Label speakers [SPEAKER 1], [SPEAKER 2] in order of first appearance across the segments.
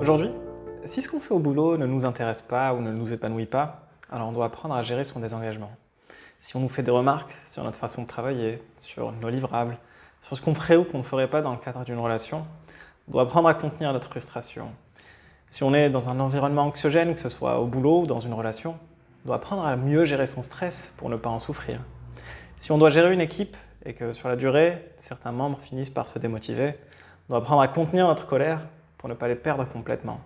[SPEAKER 1] Aujourd'hui, si ce qu'on fait au boulot ne nous intéresse pas ou ne nous épanouit pas, alors on doit apprendre à gérer son désengagement. Si on nous fait des remarques sur notre façon de travailler, sur nos livrables, sur ce qu'on ferait ou qu'on ne ferait pas dans le cadre d'une relation, on doit apprendre à contenir notre frustration. Si on est dans un environnement anxiogène, que ce soit au boulot ou dans une relation, on doit apprendre à mieux gérer son stress pour ne pas en souffrir. Si on doit gérer une équipe et que sur la durée, certains membres finissent par se démotiver, on doit apprendre à contenir notre colère pour ne pas les perdre complètement.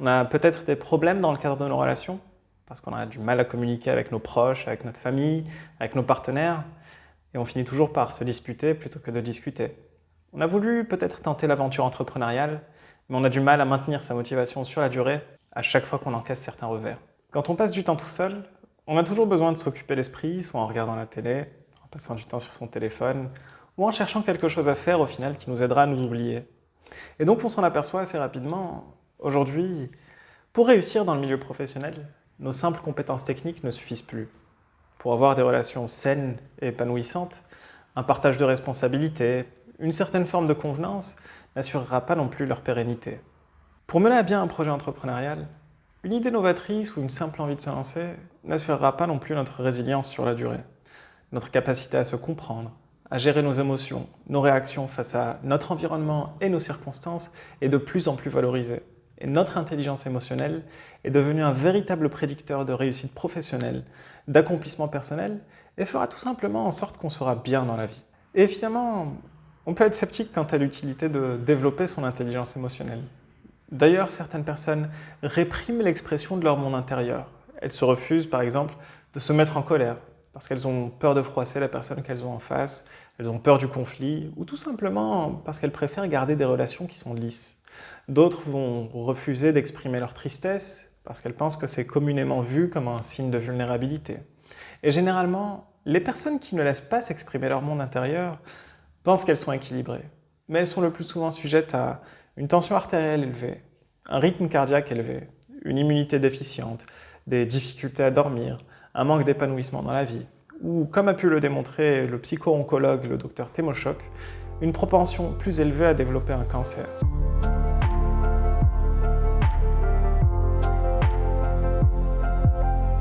[SPEAKER 1] On a peut-être des problèmes dans le cadre de nos relations, parce qu'on a du mal à communiquer avec nos proches, avec notre famille, avec nos partenaires, et on finit toujours par se disputer plutôt que de discuter. On a voulu peut-être tenter l'aventure entrepreneuriale, mais on a du mal à maintenir sa motivation sur la durée à chaque fois qu'on encaisse certains revers. Quand on passe du temps tout seul, on a toujours besoin de s'occuper l'esprit, soit en regardant la télé, en passant du temps sur son téléphone, ou en cherchant quelque chose à faire au final qui nous aidera à nous oublier. Et donc on s'en aperçoit assez rapidement, aujourd'hui, pour réussir dans le milieu professionnel, nos simples compétences techniques ne suffisent plus. Pour avoir des relations saines et épanouissantes, un partage de responsabilités, une certaine forme de convenance n'assurera pas non plus leur pérennité. Pour mener à bien un projet entrepreneurial, une idée novatrice ou une simple envie de se lancer n'assurera pas non plus notre résilience sur la durée, notre capacité à se comprendre, à gérer nos émotions, nos réactions face à notre environnement et nos circonstances est de plus en plus valorisée. Et notre intelligence émotionnelle est devenue un véritable prédicteur de réussite professionnelle, d'accomplissement personnel et fera tout simplement en sorte qu'on sera bien dans la vie. Et finalement, on peut être sceptique quant à l'utilité de développer son intelligence émotionnelle. D'ailleurs, certaines personnes répriment l'expression de leur monde intérieur. Elles se refusent, par exemple, de se mettre en colère, parce qu'elles ont peur de froisser la personne qu'elles ont en face, elles ont peur du conflit, ou tout simplement parce qu'elles préfèrent garder des relations qui sont lisses. D'autres vont refuser d'exprimer leur tristesse, parce qu'elles pensent que c'est communément vu comme un signe de vulnérabilité. Et généralement, les personnes qui ne laissent pas s'exprimer leur monde intérieur pensent qu'elles sont équilibrées, mais elles sont le plus souvent sujettes à une tension artérielle élevée, un rythme cardiaque élevé, une immunité déficiente, des difficultés à dormir, un manque d'épanouissement dans la vie, ou, comme a pu le démontrer le psycho-oncologue le Dr Temoshok, une propension plus élevée à développer un cancer.